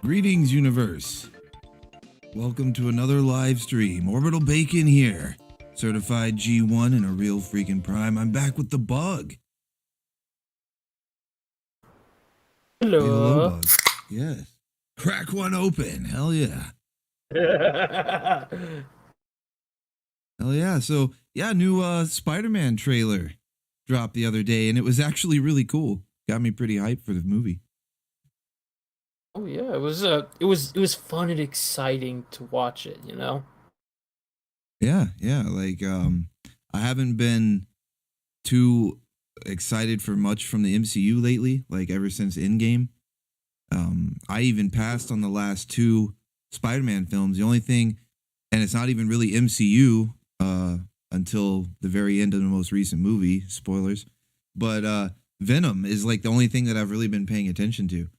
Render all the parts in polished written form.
Greetings, universe. Welcome to another live stream. Orbital Bacon here. Certified G1 and a real freaking prime. I'm back with the bug. Hello. Hey, hello, bug. Yes. Crack one open. Hell yeah. Hell yeah. So, yeah, new Spider-Man trailer dropped the other day, and it was actually really cool. Got me pretty hyped for the movie. Oh yeah, it was fun and exciting to watch it, you know? Yeah. Like, I haven't been too excited for much from the MCU lately, like ever since Endgame. I even passed on the last two Spider-Man films. The only thing, and it's not even really MCU until the very end of the most recent movie, spoilers, but Venom is like the only thing that I've really been paying attention to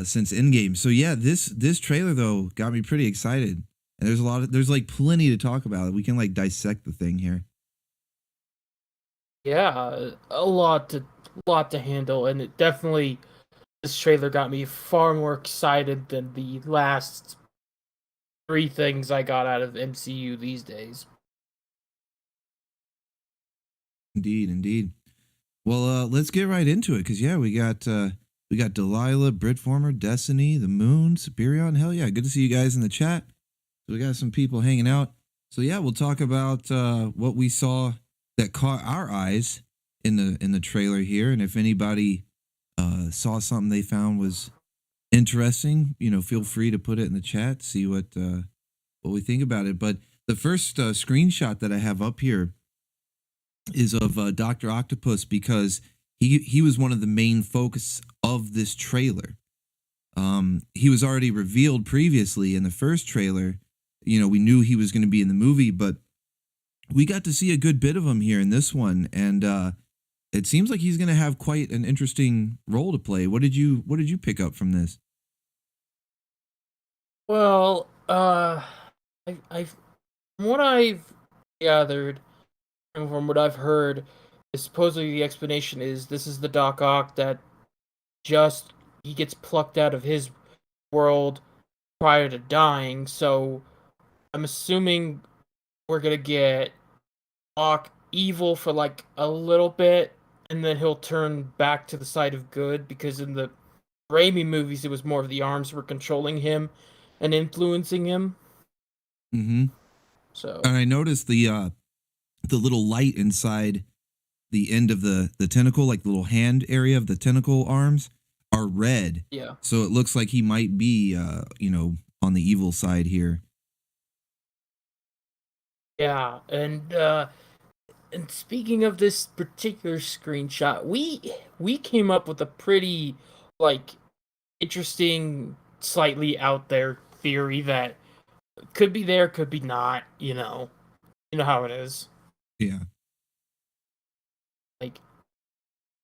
since Endgame. So yeah, this trailer though got me pretty excited. And there's like plenty to talk about. We can like dissect the thing here. Yeah, a lot to handle, and it definitely this trailer got me far more excited than the last three things I got out of MCU these days. Indeed. Well, let's get right into it because yeah, we got Delilah, Britformer, Destiny, the Moon, Superion. Hell yeah, good to see you guys in the chat. So we got some people hanging out. So yeah, we'll talk about what we saw that caught our eyes in the trailer here, and if anybody saw something they found was interesting, feel free to put it in the chat. See what we think about it. But the first screenshot that I have up here is of Dr. Octopus because he was one of the main focus of this trailer. He was already revealed previously in the first trailer. You know, we knew he was going to be in the movie, but we got to see a good bit of him here in this one, and it seems like he's going to have quite an interesting role to play. What did you pick up from this? Well, I've from what I've gathered and from what I've heard, is supposedly the explanation is this is the Doc Ock that just he gets plucked out of his world prior to dying. So I'm assuming we're gonna get Ock evil for like a little bit, and then he'll turn back to the side of good because in the Raimi movies it was more of the arms were controlling him and influencing him. Mm-hmm. So And I noticed the little light inside the end of the tentacle, like the little hand area of the tentacle arms, are red. yeah, So it looks like he might be, on the evil side here. yeah, and speaking of this particular screenshot, we came up with a pretty like interesting, slightly out there theory that could be there, could be not. You know how it is. Yeah. Like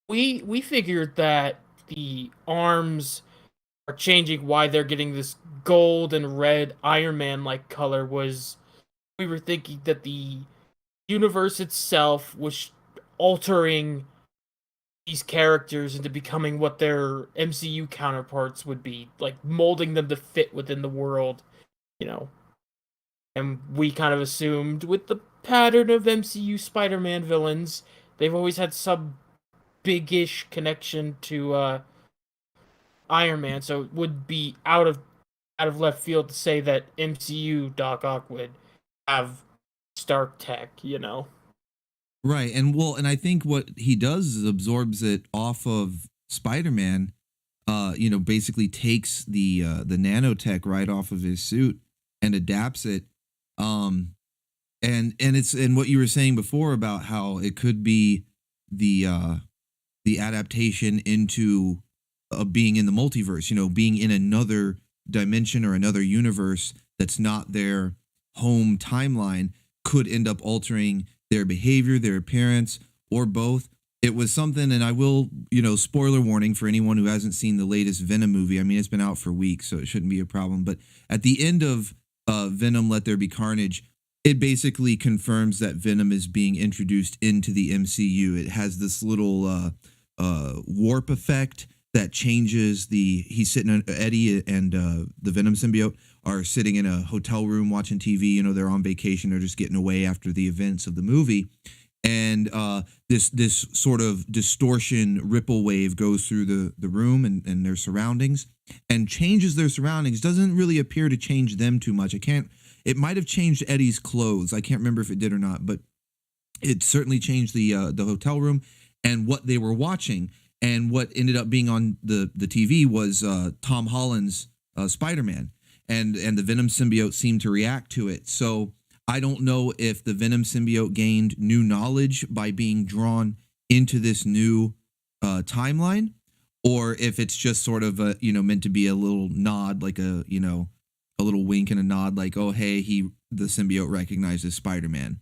we figured that the arms are changing. Why they're getting this gold and red Iron Man like color was we were thinking that the universe itself was altering these characters into becoming what their MCU counterparts would be, like molding them to fit within the world, you know. And we kind of assumed with the pattern of MCU Spider-Man villains, they've always had some big-ish connection to Iron Man, so it would be out of left field to say that MCU Doc Ock would have Stark tech. Right. And I think what he does is absorbs it off of Spider-Man, basically takes the nanotech right off of his suit and adapts it. Um and what you were saying before about how it could be the the adaptation into being in the multiverse, being in another dimension or another universe that's not their home timeline, could end up altering their behavior, their appearance, or both. It was something, and I will, spoiler warning for anyone who hasn't seen the latest Venom movie. I mean, it's been out for weeks, so it shouldn't be a problem. But at the end of Venom Let There Be Carnage, it basically confirms that Venom is being introduced into the MCU. It has this little warp effect that changes the. He's sitting on Eddie and the Venom symbiote are sitting in a hotel room watching TV. They're on vacation. They're just getting away after the events of the movie, and this sort of distortion ripple wave goes through the room and their surroundings and changes their surroundings. Doesn't really appear to change them too much. I can't. It might have changed Eddie's clothes. I can't remember if it did or not, but it certainly changed the hotel room and what they were watching. And what ended up being on the TV was Tom Holland's Spider-Man, and the Venom symbiote seemed to react to it. So I don't know if the Venom symbiote gained new knowledge by being drawn into this new timeline, or if it's just sort of meant to be a little nod, like a little wink and a nod, like, oh hey, the symbiote recognizes Spider-Man.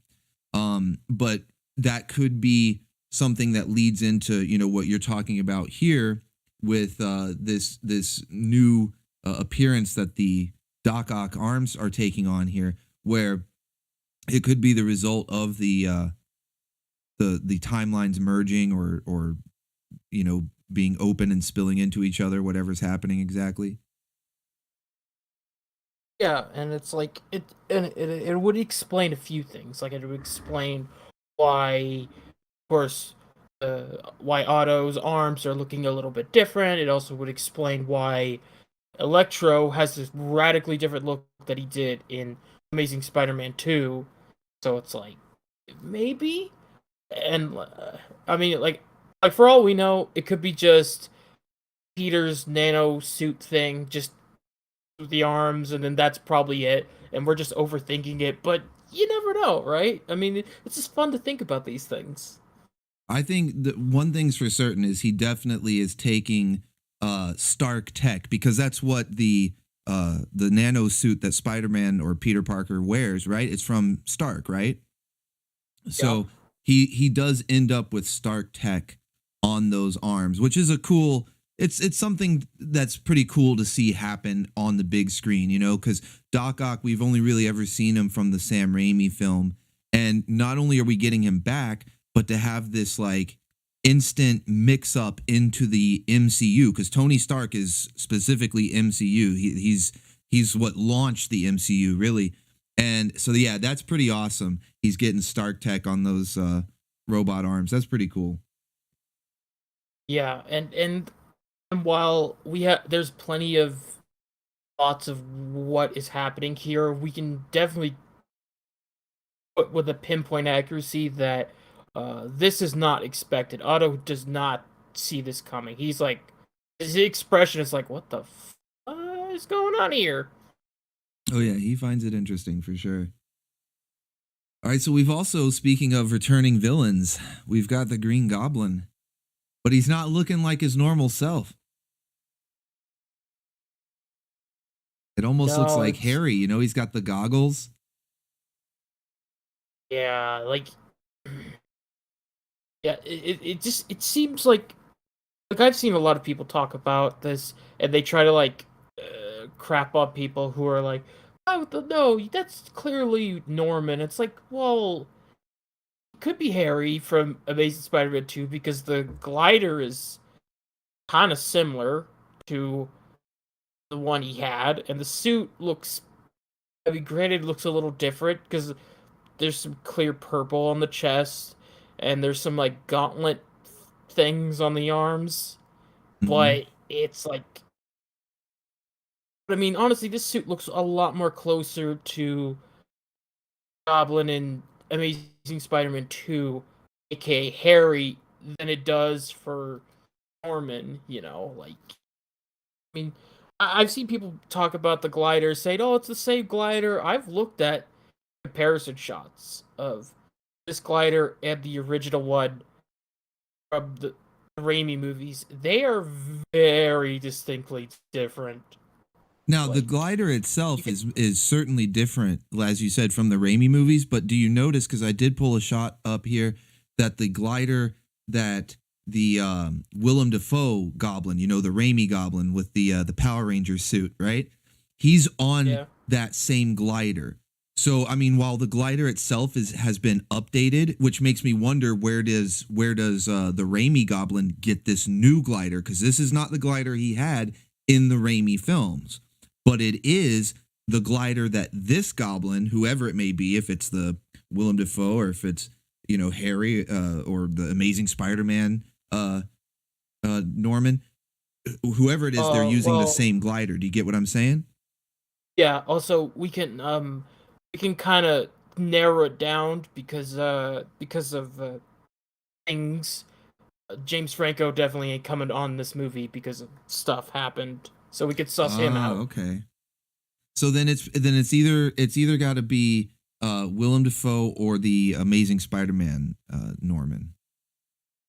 But that could be something that leads into what you're talking about here with this new appearance that the Doc Ock arms are taking on here, where it could be the result of the timelines merging or being open and spilling into each other, whatever's happening exactly. Yeah, and it's like it would explain a few things. Like it would explain why, of course, why Otto's arms are looking a little bit different. It also would explain why Electro has this radically different look that he did in Amazing Spider-Man 2. So it's like maybe, and I mean, like for all we know, it could be just Peter's nano suit thing, just the arms, and then that's probably it. And we're just overthinking it, but you never know, right? I mean, it's just fun to think about these things. I think that one thing's for certain is he definitely is taking Stark tech, because that's what the nano suit that Spider-Man or Peter Parker wears, right? It's from Stark, right? Yeah. So he does end up with Stark tech on those arms, which is a cool. It's something that's pretty cool to see happen on the big screen, you know, because Doc Ock, we've only really ever seen him from the Sam Raimi film, and not only are we getting him back, but to have this like instant mix up into the MCU, because Tony Stark is specifically MCU. He's what launched the MCU really, and so yeah, that's pretty awesome. He's getting Stark tech on those robot arms. That's pretty cool. Yeah, and while we have there's plenty of thoughts of what is happening here, we can definitely put with a pinpoint accuracy that this is not expected. Otto does not see this coming. He's like, his expression is like, "What the is going on here?" Oh yeah, he finds it interesting for sure. All right, so we've also, speaking of returning villains, we've got the Green Goblin, but he's not looking like his normal self. It almost looks No, like it's Harry, you know, he's got the goggles. yeah, like yeah, it just it seems like I've seen a lot of people talk about this, and they try to like crap up people who are like, "Oh no, that's clearly Norman." It's like, well, it could be Harry from Amazing Spider-Man 2 because the glider is kind of similar to the one he had, and the suit looks. I mean, granted, it looks a little different because there's some clear purple on the chest, and there's some like gauntlet things on the arms, Hmm. but it's like but I mean, honestly, this suit looks a lot more closer to Goblin in Amazing Spider-Man 2, aka Harry, than it does for Norman, you know, like I mean I've seen people talk about the glider saying, "Oh, it's the same glider." I've looked at comparison shots of this glider and the original one from the Raimi movies. They are very distinctly different. Now, the Like glider you itself could is certainly different, as you said, from the Raimi movies. But do you notice? Because I did pull a shot up here that the glider that the Willem Dafoe Goblin, you know, the Raimi Goblin with the Power Ranger suit, right? He's on yeah. that same glider. So, I mean, while the glider itself has been updated, which makes me wonder where does the Raimi Goblin get this new glider? Because this is not the glider he had in the Raimi films, but it is the glider that this goblin, whoever it may be, if it's the Willem Dafoe or if it's, you know, Harry or the Amazing Spider-Man Norman, whoever it is, they're using the Well, same glider. Do you get what I'm saying? yeah, also we can kind of narrow it down because of things James Franco definitely ain't coming on this movie because of stuff happened. So we could suss him Ah, out. okay. So then it's either got to be Willem Dafoe or the Amazing Spider-Man Norman.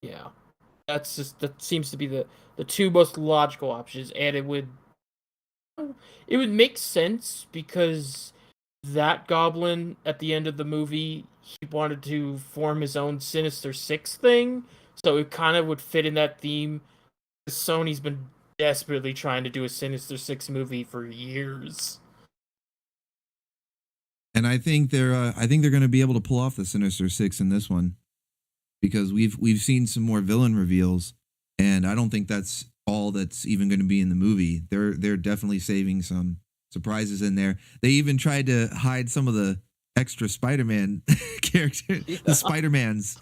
Yeah. That seems to be the two most logical options and it would make sense because that goblin at the end of the movie he wanted to form his own Sinister Six thing, so it kind of would fit in that theme. Sony's been desperately trying to do a Sinister Six movie for years. And I think they're going to be able to pull off the Sinister Six in this one, because we've seen some more villain reveals, and I don't think that's all that's even going to be in the movie. They're definitely saving some surprises in there. They even tried to hide some of the extra Spider-Man character, the Yeah. Spider-Mans,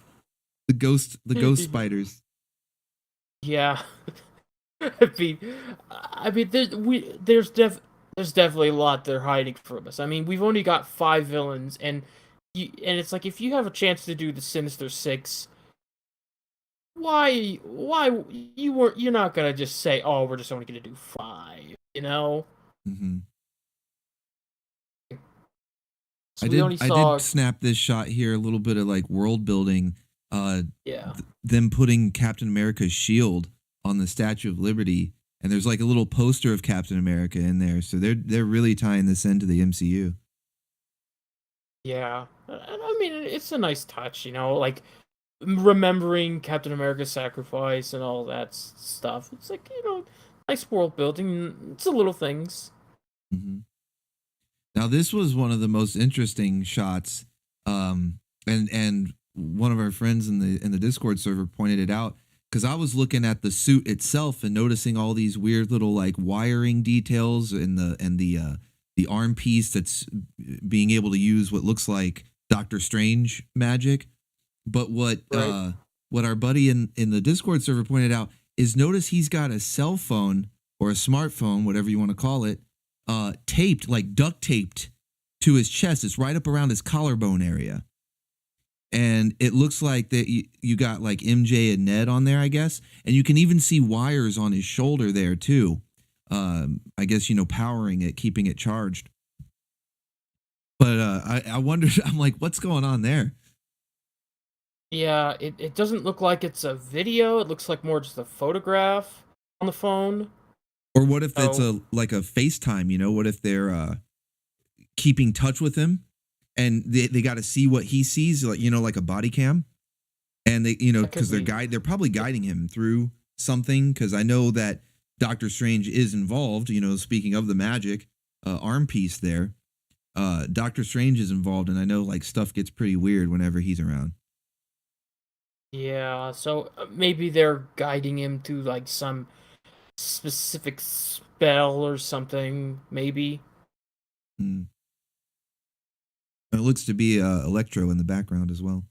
the ghost spiders. Yeah. I mean, there's definitely a lot they're hiding from us. I mean, we've only got five villains, and it's like if you have a chance to do the Sinister Six, why you're not gonna just say, oh, we're just only gonna do five, you know? Hmm. I So we did only I did saw snap this shot here, a little bit of like world building. uh, Yeah. them putting Captain America's shield on the Statue of Liberty, and there's like a little poster of Captain America in there. So they're really tying this into the MCU. Yeah. And I mean, it's a nice touch, you know, like remembering Captain America's sacrifice and all that stuff. It's like, you know, nice world building. It's the little things. Mm-hmm. Now this was one of the most interesting shots, and one of our friends in the Discord server pointed it out because I was looking at the suit itself and noticing all these weird little like wiring details in the arm piece that's being able to use what looks like Doctor Strange magic. But Right. what our buddy in the Discord server pointed out is notice he's got a cell phone or a smartphone, whatever you want to call it, taped, like duct taped to his chest. It's right up around his collarbone area. And it looks like that you got like MJ and Ned on there, I guess. And you can even see wires on his shoulder there too. I guess, powering it, keeping it charged. But I wondered, I'm like, what's going on there? Yeah, it doesn't look like it's a video. It looks like more just a photograph on the phone. Or what if it's So, a like a FaceTime, What if they're keeping touch with him and they got to see what he sees, like like a body cam, and they that could because be. they're probably guiding him through something because I know that Doctor Strange is involved. Speaking of the magic arm piece there, Doctor Strange is involved, and I know like stuff gets pretty weird whenever he's around. Yeah, so maybe they're guiding him to like some specific spell or something, maybe. Mm. It looks to be Electro in the background as well.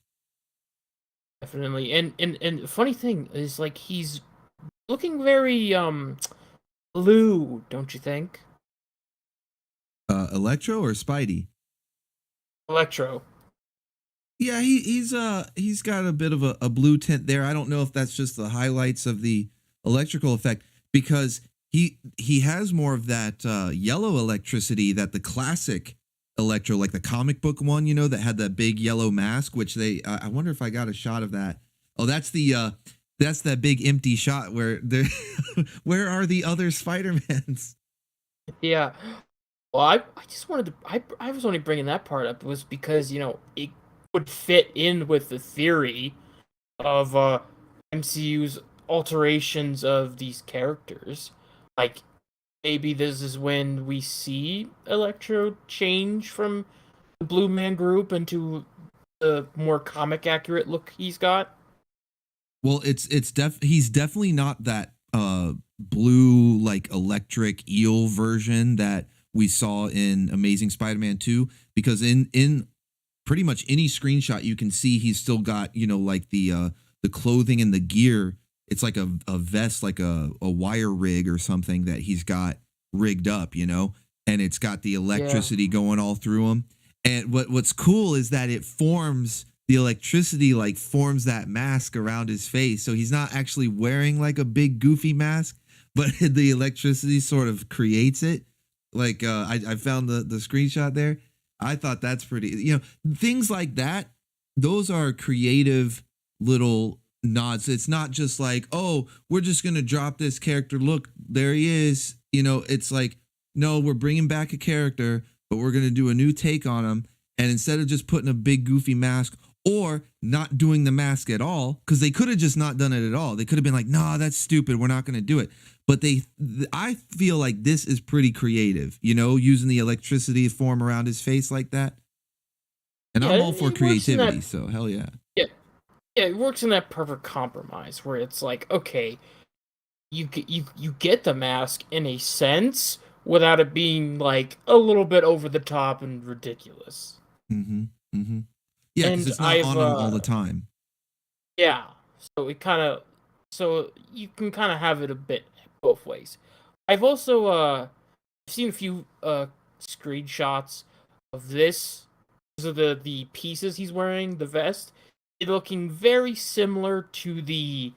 Definitely. And the funny thing is like he's looking very blue, don't you think? Electro or Spidey? Electro. Yeah, he's got a bit of a blue tint there. I don't know if that's just the highlights of the electrical effect because he has more of that yellow electricity that the classic Electro, like the comic book one, that had that big yellow mask. Which I wonder if I got a shot of that. Oh, that's that big empty shot where there. Where are the other Spider-Mans? Yeah. Well, I just wanted to I was only bringing that part up was because, you know, it would fit in with the theory of MCU's alterations of these characters. Like maybe this is when we see Electro change from the Blue Man group into the more comic accurate look he's got. Well, he's definitely not that blue like electric eel version that we saw in Amazing Spider-Man 2 because in pretty much any screenshot you can see he's still got, like the clothing and the gear. It's like a vest, like a wire rig or something that he's got rigged up, and it's got the Yeah. electricity going all through him. And what's cool is that it forms the electricity like forms that mask around his face. So he's not actually wearing like a big goofy mask, but the electricity sort of creates it. Like I found the screenshot there. I thought that's pretty, things like that. Those are creative little nods. It's not just like, oh, we're just going to drop this character. Look, there he is. It's like, no, we're bringing back a character, but we're going to do a new take on him. And instead of just putting a big goofy mask or not doing the mask at all, because they could have just not done it at all. They could have been like, nah, that's stupid. We're not going to do it. But I feel like this is pretty creative, using the electricity form around his face like that. And Yeah, I'm all for it works in creativity, that so hell yeah. yeah, yeah, it works in that perfect compromise where it's like, okay, you get the mask in a sense without it being like a little bit over the top and ridiculous. Mm-hmm. Mm-hmm. Yeah, because And it's not I've on him all the time. yeah, so it kind of so you can kind of have it a bit both ways. I've also seen a few screenshots of this. So the pieces he's wearing, the vest, it looking very similar to the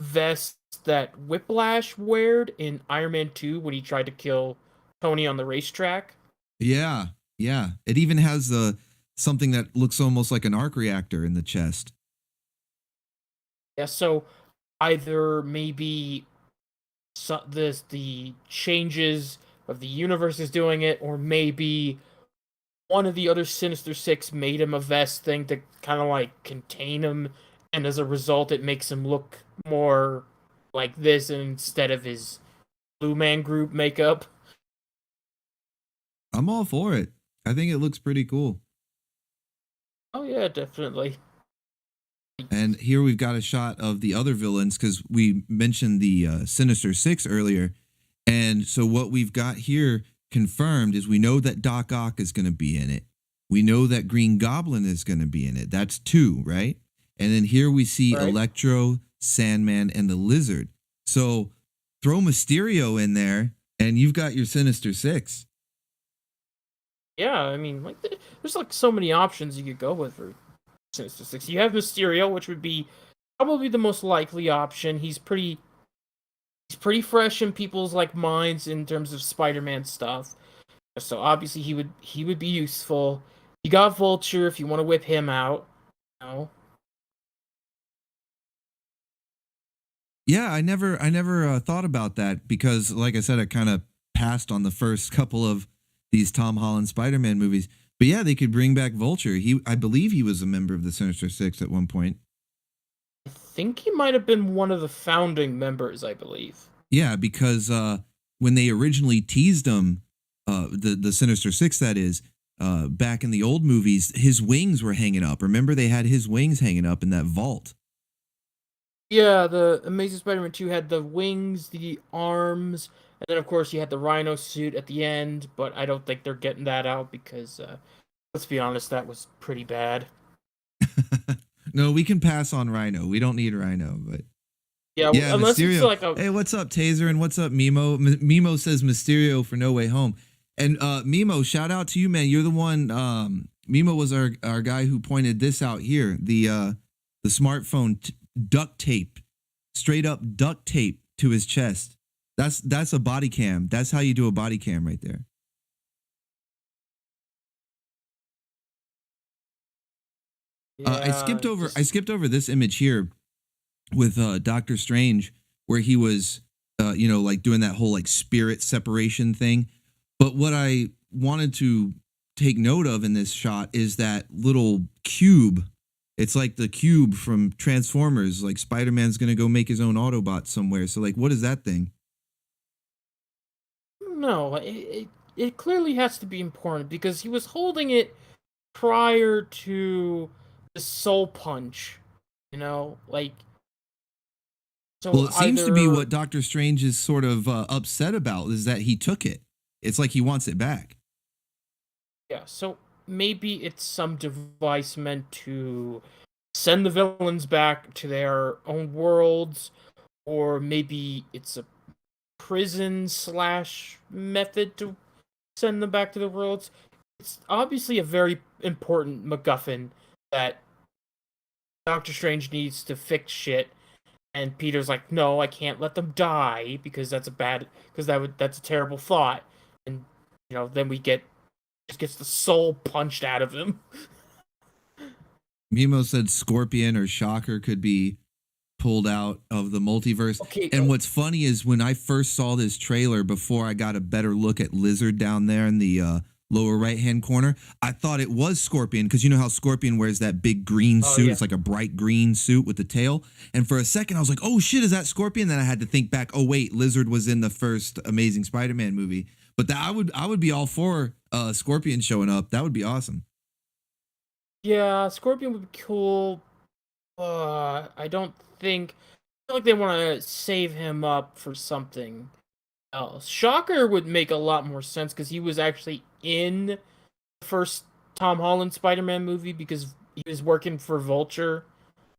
vest that Whiplash wore in Iron Man 2 when he tried to kill Tony on the racetrack. Yeah, yeah. It even has something that looks almost like an arc reactor in the chest. Yeah, so either maybe the changes of the universe is doing it, or maybe one of the other Sinister Six made him a vest thing to kind of like contain him, and as a result, it makes him look more like this instead of his Blue Man Group makeup. I'm all for it. I think it looks pretty cool. Oh yeah, definitely. And here we've got a shot of the other villains because we mentioned the Sinister Six earlier. And so what we've got here confirmed is we know that Doc Ock is going to be in it. We know that Green Goblin is going to be in it. That's two, right? And then here we see Right? Electro, Sandman, and the Lizard. So throw Mysterio in there, and you've got your Sinister Six. Yeah, I mean, like there's like so many options you could go with for Sinister Six. You have Mysterio, which would be probably the most likely option. He's pretty fresh in people's like minds in terms of Spider-Man stuff. So obviously he would be useful. You got Vulture if you want to whip him out. You know? Yeah, I never thought about that because, like I said, I kind of passed on the first couple of these Tom Holland Spider-Man movies. But yeah, they could bring back Vulture. I believe he was a member of the Sinister Six at one point. I think he might have been one of the founding members, I believe. Yeah, because when they originally teased him, the Sinister Six, that is, back in the old movies, his wings were hanging up. Remember, they had his wings hanging up in that vault. Yeah, the Amazing Spider-Man 2 had the wings, the arms, and then of course you had the Rhino suit at the end, but I don't think they're getting that out because let's be honest, that was pretty bad. No, we can pass on Rhino. We don't need Rhino, but Yeah, yeah, unless it's Mysterio. like a Hey, what's up, Taser? And what's up, Mimo? Mimo says Mysterio for No Way Home. And Mimo, shout out to you, man. You're the one. Mimo was our guy who pointed this out here. The smartphone duct tape, straight up duct tape to his chest. That's a body cam. That's how you do a body cam right there. I yeah, skipped over. I just skipped over this image here with Doctor Strange, where he was, like doing that whole like spirit separation thing. But what I wanted to take note of in this shot is that little cube. It's like the cube from Transformers. Like Spider Man's gonna go make his own Autobot somewhere. So like, what is that thing? no, it clearly has to be important because he was holding it prior to the Soul Punch, like Well, so it seems to be either what Doctor Strange is sort of upset about is that he took it. It's like he wants it back. yeah, so maybe it's some device meant to send the villains back to their own worlds, or maybe it's a prison slash method to send them back to the worlds. It's obviously a very important MacGuffin that Doctor Strange needs to fix shit, and Peter's like, "No, I can't let them die because that's a terrible thought." And then we just gets the soul punched out of him. Mimo said Scorpion or Shocker could be pulled out of the multiverse. Okay, And what's funny is when I first saw this trailer, before I got a better look at Lizard down there in the lower right hand corner, I thought it was Scorpion because you know how Scorpion wears that big green oh suit? yeah, It's like a bright green suit with the tail. And for a second, I was like, oh shit, is that Scorpion? Then I had to think back, oh wait, Lizard was in the first Amazing Spider Man movie. But I would be all for Scorpion showing up. That would be awesome. yeah, Scorpion would be cool. I don't think I feel like they want to save him up for something else. Shocker would make a lot more sense because he was actually in the first Tom Holland Spider-Man movie because he was working for Vulture.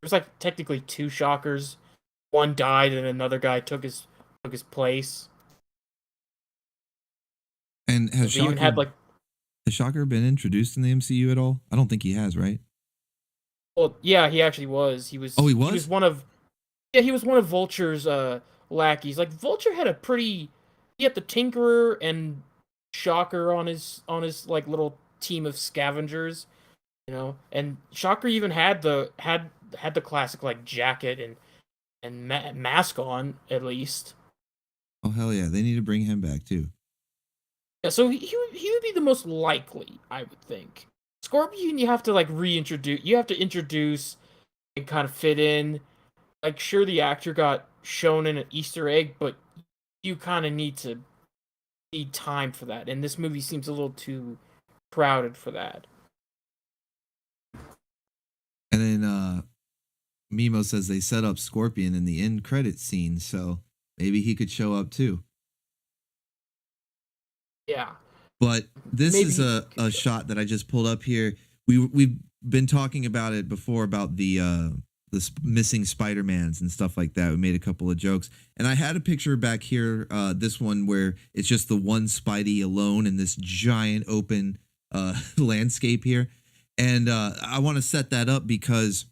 There's like technically two Shockers. One died and another guy took his place. And So they even had like, has Shocker been introduced in the MCU at all? I don't think he has, right? well, yeah, he actually was. He Oh, was he he was was? one of yeah, he was one of Vulture's lackeys. Like Vulture had a pretty he had the Tinkerer and Shocker on his like little team of scavengers. And Shocker even had the classic like jacket and and mask on at least. Oh hell yeah, they need to bring him back too. Yeah, so he would be the most likely, I would think. Scorpion, you have to like reintroduce, you have to introduce and kind of fit in. Like, sure, the actor got shown in an Easter egg, but you kind of need time for that, and this movie seems a little too crowded for that. And then Mimo says they set up Scorpion in the end credit scene, so maybe he could show up too. Yeah, But this maybe is he could a show. shot that I just pulled up here. We've been talking about it before about the missing Spider-Mans and stuff like that. We made a couple of jokes. And I had a picture back here, this one where it's just the one Spidey alone in this giant open landscape here. And I want to set that up because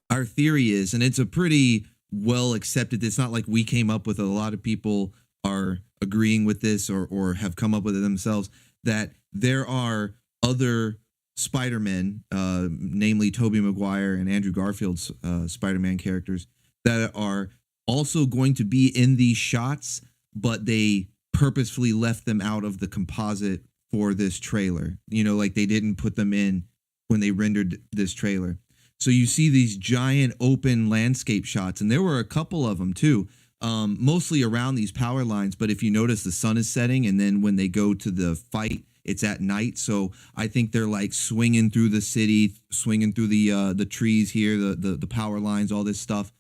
our theory is, and it's a pretty well accepted, it's not like we came up with it. A lot of people are agreeing with this or have come up with it themselves, that there are other Spider-Men, namely Tobey Maguire and Andrew Garfield's Spider-Man characters, that are also going to be in these shots, but they purposefully left them out of the composite for this trailer. You know, like they didn't put them in when they rendered this trailer. So you see these giant open landscape shots, and there were a couple of them too, mostly around these power lines. But if you notice, the sun is setting, and then when they go to the fight, it's at night. So I think they're like swinging through the city, swinging through the trees here, the power lines, all this stuff,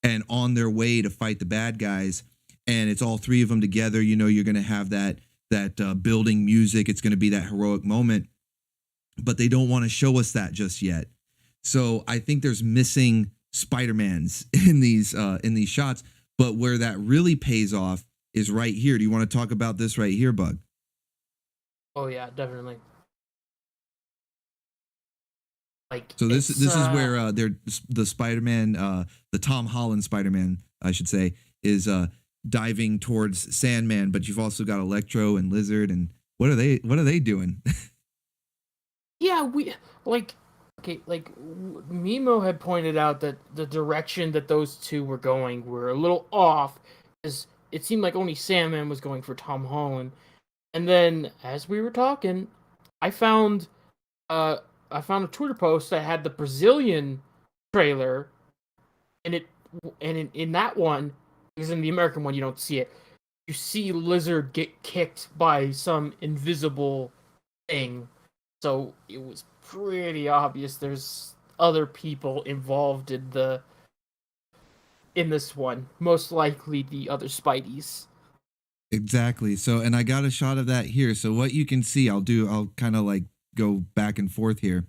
and on their way to fight the bad guys. And it's all three of them together. You know, you're going to have that building music. It's going to be that heroic moment, but they don't want to show us that just yet. So I think there's missing Spider-Mans in these shots, but where that really pays off is right here. Do you want to talk about this right here, Bug? Oh yeah, definitely. Like So this it's this is where they're the Spider-Man, the Tom Holland Spider-Man, I should say, is diving towards Sandman, but you've also got Electro and Lizard, and what are they doing? yeah, we like okay, like Mimo had pointed out that the direction that those two were going were a little off, because it seemed like only Sandman was going for Tom Holland. And then as we were talking, I found uh I found a Twitter post that had the Brazilian trailer, and in that one, because in the American one you don't see it, you see Lizard get kicked by some invisible thing. So it was pretty obvious there's other people involved in this one. Most likely the other Spideys. Exactly. So, and I got a shot of that here. So, what you can see, I'll kind of like go back and forth here.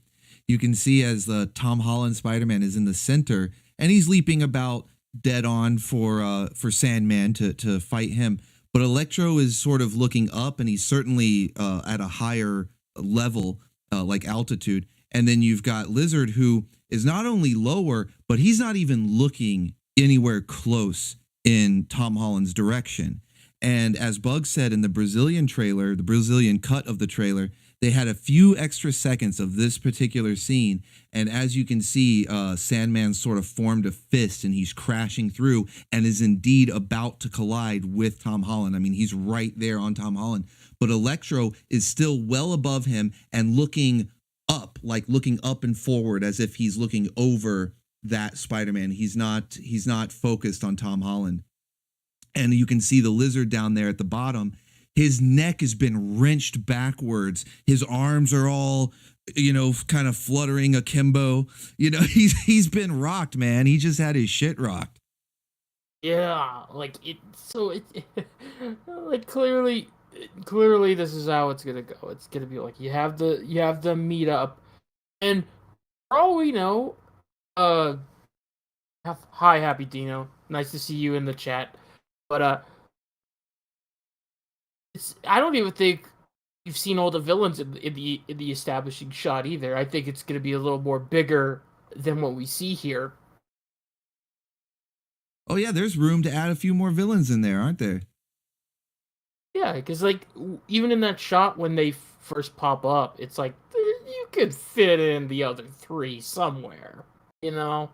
You can see as the Tom Holland Spider-Man is in the center, and he's leaping about dead on for Sandman to fight him. But Electro is sort of looking up, and he's certainly at a higher level, like altitude. And then you've got Lizard, who is not only lower, but he's not even looking anywhere close in Tom Holland's direction. And as Bug said in the Brazilian trailer, the Brazilian cut of the trailer, they had a few extra seconds of this particular scene. And as you can see, Sandman sort of formed a fist and he's crashing through and is indeed about to collide with Tom Holland. I mean, he's right there on Tom Holland. But Electro is still well above him and looking up, like looking up and forward as if he's looking over that Spider-Man. He's not focused on Tom Holland, and you can see the Lizard down there at the bottom. His neck has been wrenched backwards. His arms are all, kind of fluttering akimbo. He's been rocked, man. He just had his shit rocked. Yeah, like it. So like clearly this is how it's gonna go. It's gonna be like you have the meetup, and for all we know, uh, hi, Happy Dino. Nice to see you in the chat. But I don't even think you've seen all the villains in the establishing shot either. I think it's going to be a little more bigger than what we see here. Oh yeah, there's room to add a few more villains in there, aren't there? Yeah, because like even in that shot when they first pop up, it's like you could fit in the other three somewhere. You know?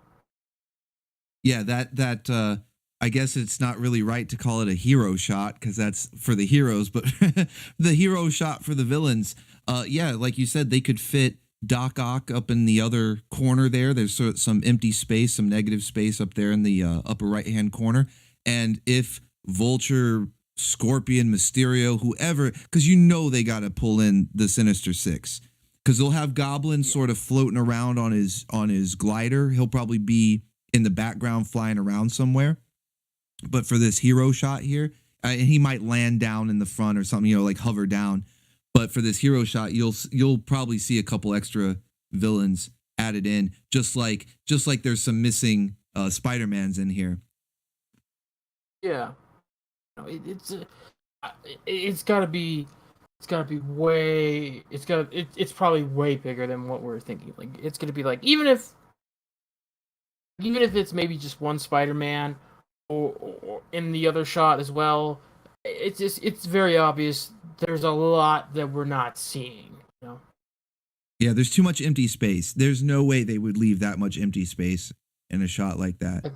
Yeah, that I guess it's not really right to call it a hero shot because that's for the heroes, but the hero shot for the villains. Yeah, like you said, they could fit Doc Ock up in the other corner there. There's some empty space, some negative space up there in the upper right hand corner. And if Vulture, Scorpion, Mysterio, whoever, because you know they got to pull in the Sinister Six, because they'll have Goblin sort of floating around on his glider. He'll probably be in the background flying around somewhere. But for this hero shot here, and he might land down in the front or something, like hover down. But for this hero shot, you'll probably see a couple extra villains added in, just like there's some missing Spider-Mans in here. Yeah, it's gotta be it's probably way bigger than what we're thinking. Like it's gonna be like even if it's maybe just one Spider-Man or in the other shot as well, it's very obvious there's a lot that we're not seeing. You know, Yeah, there's too much empty space. There's no way they would leave that much empty space in a shot like that.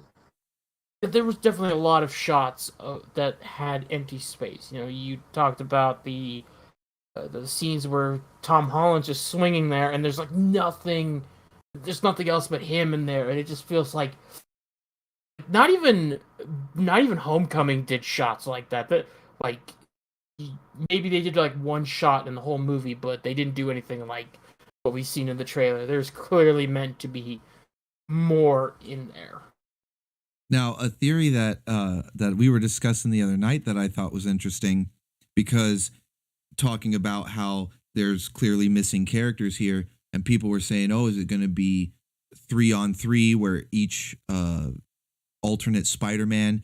like, there was definitely a lot of shots that had empty space. You know, you talked about the scenes where Tom Holland's just swinging there, and there's like nothing, there's nothing else but him in there, and it just feels like not even not even Homecoming did shots like that. That like maybe they did like one shot in the whole movie, but they didn't do anything like what we've seen in the trailer. There's clearly meant to be more in there. Now, a theory that we were discussing the other night that I thought was interesting, because talking about how there's clearly missing characters here, and people were saying, "Oh, is it going to be 3-on-3 where each alternate Spider-Man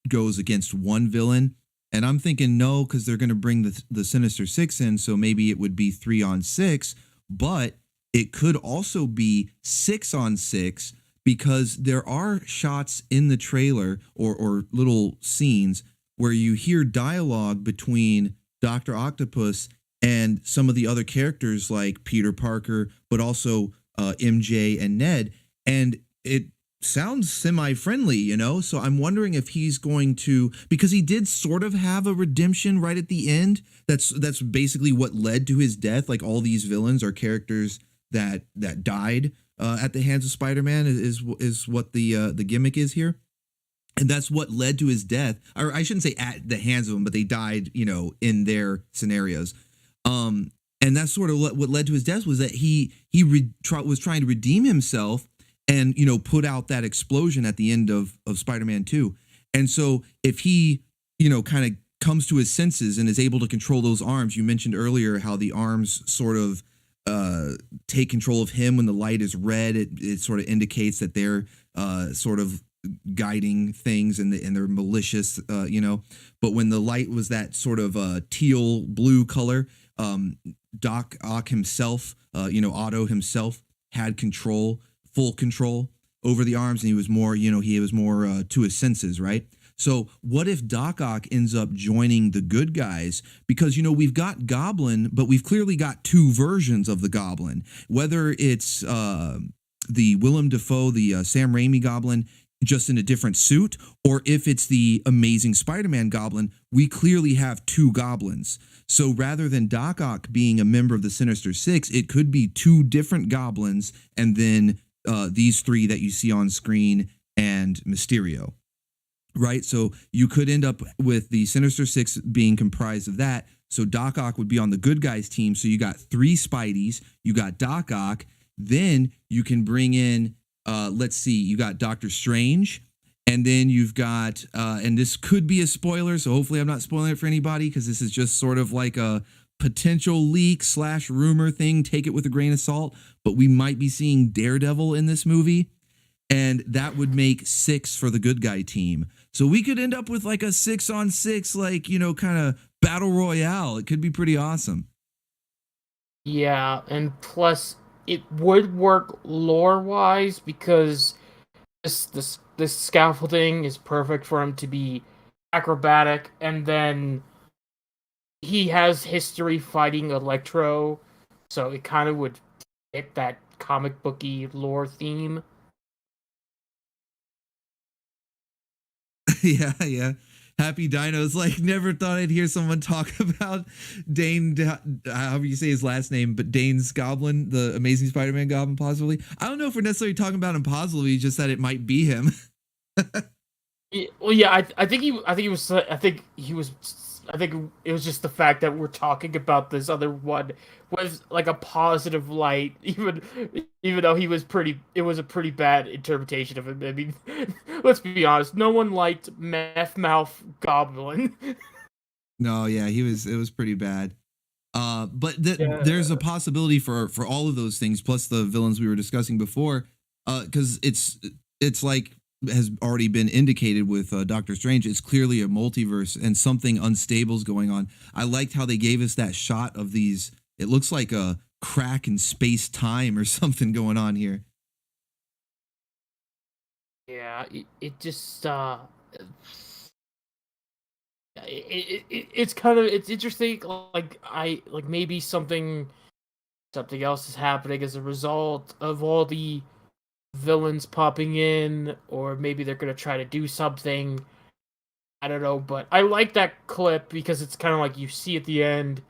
goes against one villain?" And I'm thinking no, because they're going to bring the Sinister Six in, so maybe it would be 3-on-6, but it could also be 6-on-6, because there are shots in the trailer, or little scenes where you hear dialogue between Dr. Octopus and some of the other characters like Peter Parker, but also MJ and Ned. And it sounds semi-friendly, So I'm wondering if he's going to, because he did sort of have a redemption right at the end. That's basically what led to his death. Like, all these villains are characters that died at the hands of Spider-Man, is what the gimmick is here. And that's what led to his death. Or I shouldn't say at the hands of him, but they died, in their scenarios. And that's sort of what led to his death, was that he was trying to redeem himself, and put out that explosion at the end of Spider-Man 2. And so if he kind of comes to his senses and is able to control those arms, you mentioned earlier how the arms sort of take control of him when the light is red. It sort of indicates that they're sort of guiding things, and they're malicious, But when the light was that sort of teal blue color, Doc Ock himself, Otto himself, had full control over the arms, and he was more, to his senses, right? So what if Doc Ock ends up joining the good guys? Because, we've got Goblin, but we've clearly got two versions of the Goblin. Whether it's the Willem Dafoe, the Sam Raimi Goblin, just in a different suit, or if it's the Amazing Spider-Man Goblin, we clearly have two Goblins. So rather than Doc Ock being a member of the Sinister Six, it could be two different Goblins, and then these three that you see on screen and Mysterio. Right? So you could end up with the Sinister Six being comprised of that. So Doc Ock would be on the good guys team. So you got three Spideys, you got Doc Ock, then you can bring in, let's see, you got Doctor Strange, and then you've got, and this could be a spoiler, so hopefully I'm not spoiling it for anybody, because this is just sort of like a potential leak / rumor thing. Take it with a grain of salt, but we might be seeing Daredevil in this movie. And that would make 6 for the good guy team. So we could end up with like a 6-on-6, kind of battle royale. It could be pretty awesome. Yeah, and plus it would work lore wise because this scaffolding is perfect for him to be acrobatic, and then he has history fighting Electro, so it kind of would fit that comic booky lore theme. Yeah, yeah. Happy Dinos. Like, never thought I'd hear someone talk about however you say his last name, but Dane's Goblin, the Amazing Spider-Man Goblin, possibly. I don't know if we're necessarily talking about him positively, just that it might be him. Well, yeah, I think it was just the fact that we're talking about this other one was like a positive light, even though it was a pretty bad interpretation of him. I mean, let's be honest, no one liked Meth Mouth Goblin. No, yeah, it was pretty bad. But there's a Yeah. possibility for all of those things, plus the villains we were discussing before, because it's like has already been indicated with Doctor Strange. It's clearly a multiverse and something unstable is going on. I liked how they gave us that shot of these. It looks like a crack in space time or something going on here. Yeah, it just it's kind of it's interesting. Like I like maybe something else is happening as a result of all the villains popping in, or maybe they're gonna try to do something. I don't know, but I like that clip because it's kind of like you see at the end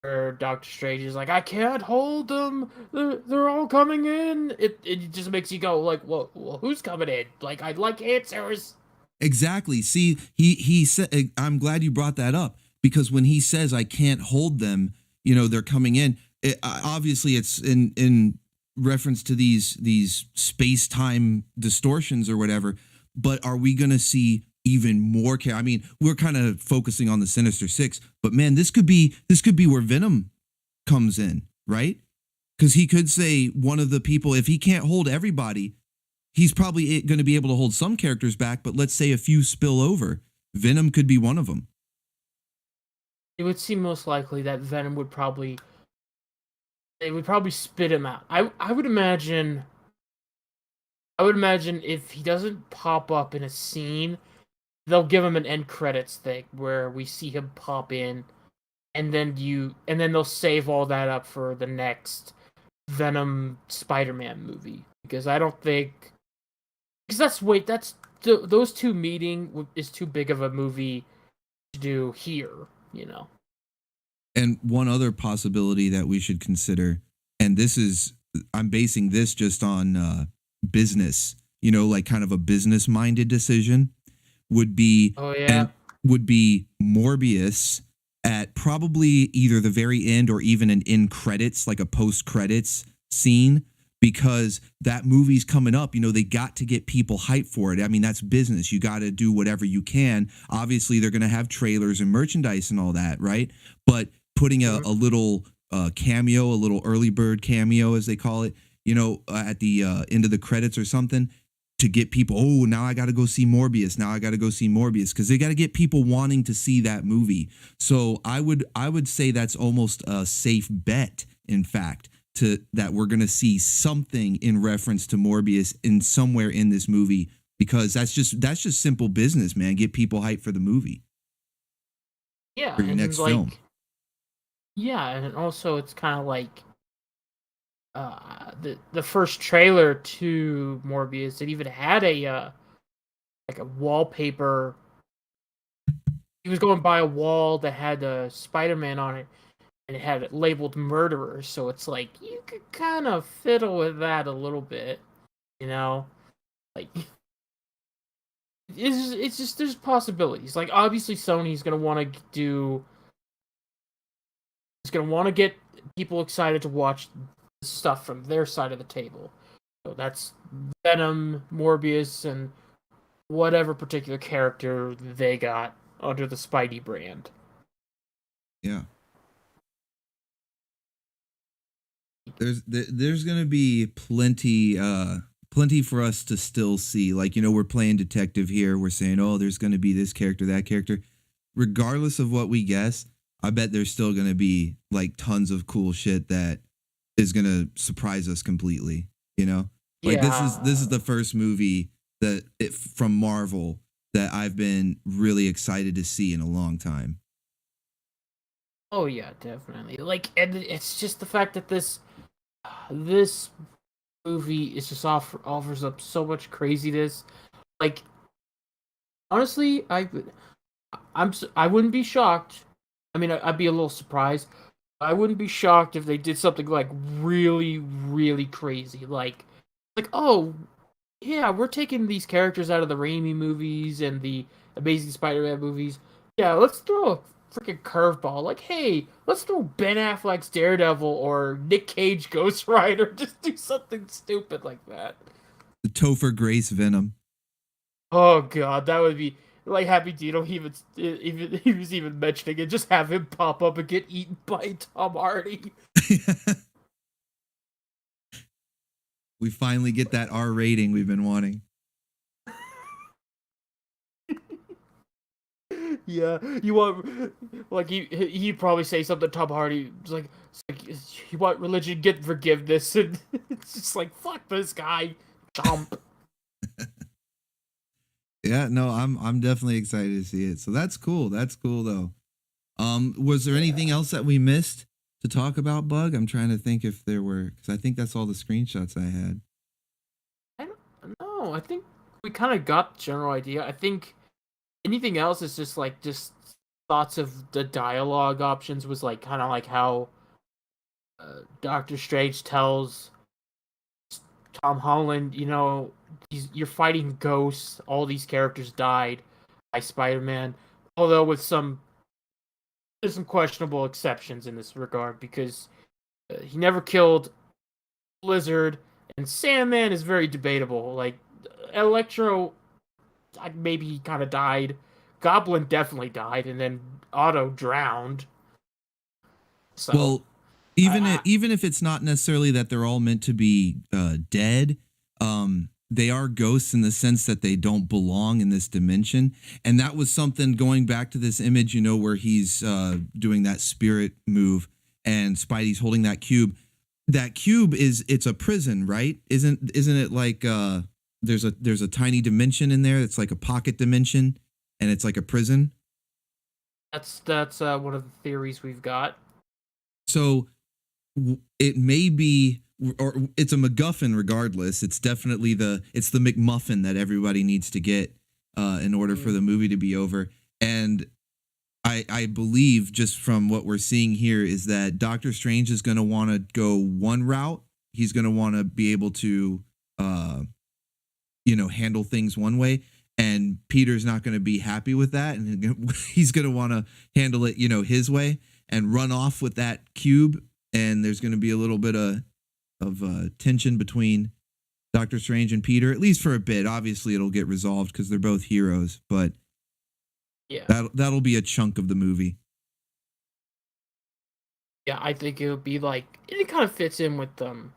where Doctor Strange is like, "I can't hold them. They're all coming in." It just makes you go like, well, who's coming in? Like, I'd like answers." Exactly. See, he said. I'm glad you brought that up because when he says I can't hold them, they're coming in. Obviously, it's in reference to these space time distortions or whatever. But are we going to see even more? I mean, we're kind of focusing on the Sinister Six, but man, this could be where Venom comes in, right? Because he could say one of the people, if he can't hold everybody, he's probably going to be able to hold some characters back, but let's say a few spill over. Venom could be one of them. It would seem most likely that Venom would probably they would probably spit him out. I would imagine if he doesn't pop up in a scene, they'll give him an end credits thing where we see him pop in, and then they'll save all that up for the next Venom Spider-Man movie, because I don't think because those two meeting is too big of a movie to do here, you know. And one other possibility that we should consider, and this is, I'm basing this just on business, like kind of a business minded decision, would be, Oh yeah. and would be Morbius at probably either the very end or even an in credits, like a post credits scene, because that movie's coming up. They got to get people hyped for it. I mean, that's business. You got to do whatever you can. Obviously, they're going to have trailers and merchandise and all that, right? But putting a little cameo, a little early bird cameo, as they call it, at the end of the credits or something, to get people, oh, now I got to go see Morbius. Now I got to go see Morbius, because they got to get people wanting to see that movie. So I would say that's almost a safe bet, in fact, to that we're going to see something in reference to Morbius in somewhere in this movie, because that's just simple business, man. Get people hyped for the movie, Yeah, for your and next film. yeah, and also it's kind of like the first trailer to Morbius. It even had a like a wallpaper. He was going by a wall that had Spider-Man on it, and it had it labeled murderer. So it's like you could kind of fiddle with that a little bit, you know. Like it's just there's possibilities. Like obviously Sony's gonna want to do. Is gonna want to get people excited to watch stuff from their side of the table. So that's Venom, Morbius, and whatever particular character they got under the Spidey brand. Yeah. There's gonna be plenty for us to still see. Like, we're playing detective here. We're saying, oh, there's gonna be this character, that character. Regardless of what we guess, I bet there's still gonna be like tons of cool shit that is gonna surprise us completely. Like this is Yeah. the first movie from Marvel that I've been really excited to see in a long time. Oh yeah, definitely. Like, and it's just the fact that this movie is just offers up so much craziness. Like honestly, I wouldn't be shocked. I mean, I'd be a little surprised. I wouldn't be shocked if they did something like really, really crazy, like oh yeah, we're taking these characters out of the Raimi movies and the Amazing Spider-Man movies. Yeah, let's throw a freaking curveball. Like, hey, let's throw Ben Affleck's Daredevil or Nick Cage Ghost Rider. Just do something stupid like that. The Topher Grace Venom. Oh god, that would be like Happy Dino. Even he was even mentioning it. Just have him pop up and get eaten by Tom Hardy. We finally get that R rating we've been wanting. Yeah, you want like he'd probably say something to Tom Hardy. It's like you want religion, get forgiveness, and it's just like fuck this guy, chomp. Yeah, no, I'm definitely excited to see it. So that's cool. That's cool though. Was there anything Yeah, else that we missed to talk about, Bug? I'm trying to think if there were, because I think that's all the screenshots I had. I don't know. I think we kind of got the general idea. I think anything else is just thoughts of the dialogue options was like kind of like how Doctor Strange tells Tom Holland, you're fighting ghosts. All these characters died by Spider-Man, although with there's some questionable exceptions in this regard because he never killed Blizzard, and Sandman is very debatable. Like Electro, maybe he kind of died. Goblin definitely died, and then Otto drowned. So, Well, even I, even if it's not necessarily that they're all meant to be dead, they are ghosts in the sense that they don't belong in this dimension. And that was something going back to this image, where he's doing that spirit move, and Spidey's holding that cube. That cube it's a prison, right? Isn't it like there's a tiny dimension in there? It's like a pocket dimension, and it's like a prison. that's one of the theories we've got. So it may be, or it's a MacGuffin regardless. It's definitely the McMuffin that everybody needs to get in order for the movie to be over. And I believe, just from what we're seeing here, is that Doctor Strange is going to want to go one route. He's going to want to be able to handle things one way, and Peter's not going to be happy with that, and he's going to want to handle it his way and run off with that cube. And there's going to be a little bit of tension between Doctor Strange and Peter, at least for a bit. Obviously it'll get resolved because they're both heroes, but Yeah, that'll be a chunk of the movie. yeah, I think it would be like it kind of fits in with Doctor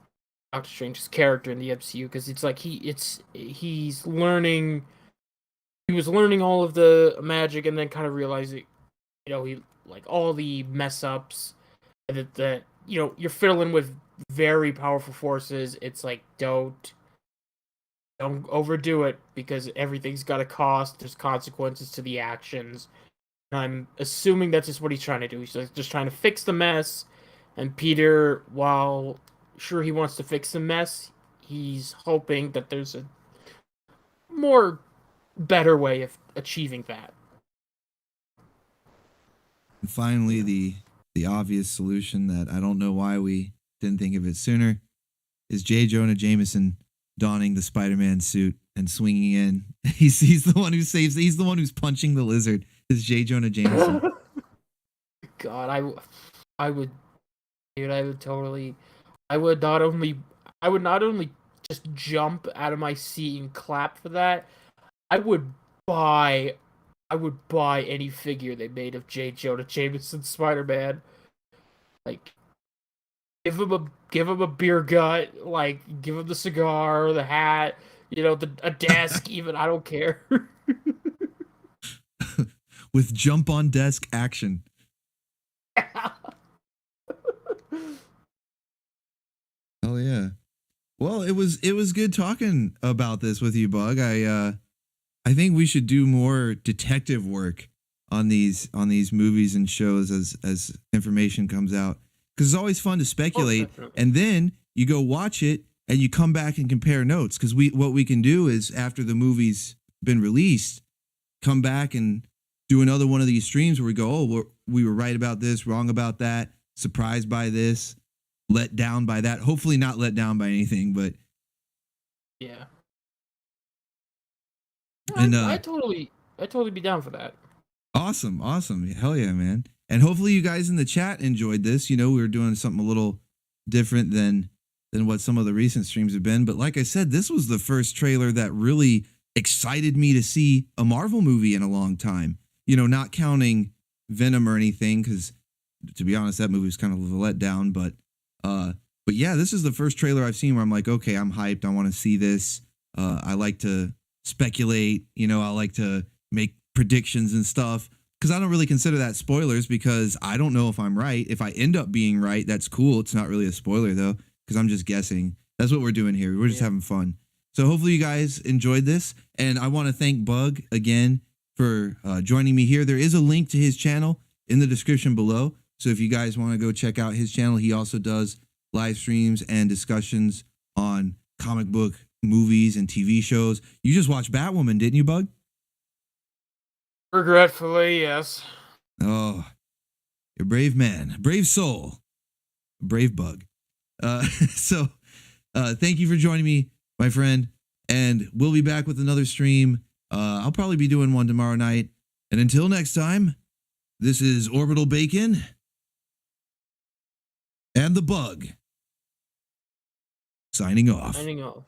Strange's character in the MCU because it's like he was learning all of the magic and then kind of realizing he like all the mess ups and that you're fiddling with very powerful forces. It's like don't overdo it because everything's got a cost. There's consequences to the actions. And I'm assuming that's just what he's trying to do. He's just trying to fix the mess. And Peter, while sure he wants to fix the mess, he's hoping that there's a more better way of achieving that. And finally, the obvious solution that I don't know why we didn't think of it sooner is J. Jonah Jameson donning the Spider-Man suit and swinging in. He's the one who saves. He's the one who's punching the lizard. Is J. Jonah Jameson. God, I would, dude, I would not only, I would not only just jump out of my seat and clap for that. I would buy, I would buy any figure they made of J. Jonah Jameson Spider-Man. Like, give him a beer gut, like give him the cigar, the hat, a desk. Even I don't care. With jump on desk action. Hell yeah. Well, it was good talking about this with you, Bug. I think we should do more detective work on these movies and shows as information comes out, because it's always fun to Oh, speculate, definitely. and then you go watch it and you come back and compare notes, because what we can do is, after the movie's been released, come back and do another one of these streams where we go, oh, we were right about this, wrong about that, surprised by this, let down by that. Hopefully not let down by anything, but Yeah. and I totally be down for that. awesome, awesome, hell yeah, man. And hopefully you guys in the chat enjoyed this. You know, we were doing something a little different than what some of the recent streams have been. But like I said, this was the first trailer that really excited me to see a Marvel movie in a long time. You know, not counting Venom or anything, because to be honest, that movie was kind of a letdown. But yeah, this is the first trailer I've seen where I'm like, okay, I'm hyped. I want to see this. I like to speculate. You know, I like to make predictions and stuff because I don't really consider that spoilers because I don't know if I'm right. If I end up being right, that's cool. It's not really a spoiler though because I'm just guessing. That's what we're doing here. We're just having fun. So hopefully you guys enjoyed this, and I want to thank Bug again for joining me here. There is a link to his channel in the description below. So if you guys want to go check out his channel, he also does live streams and discussions on comic book movies and TV shows. You just watched Batwoman, didn't you, Bug? Regretfully, yes. Oh, you're a brave man, brave soul, brave Bug. So thank you for joining me, my friend, and we'll be back with another stream. I'll probably be doing one tomorrow night. And until next time, this is Orbital Bacon and the Bug signing off. Signing off.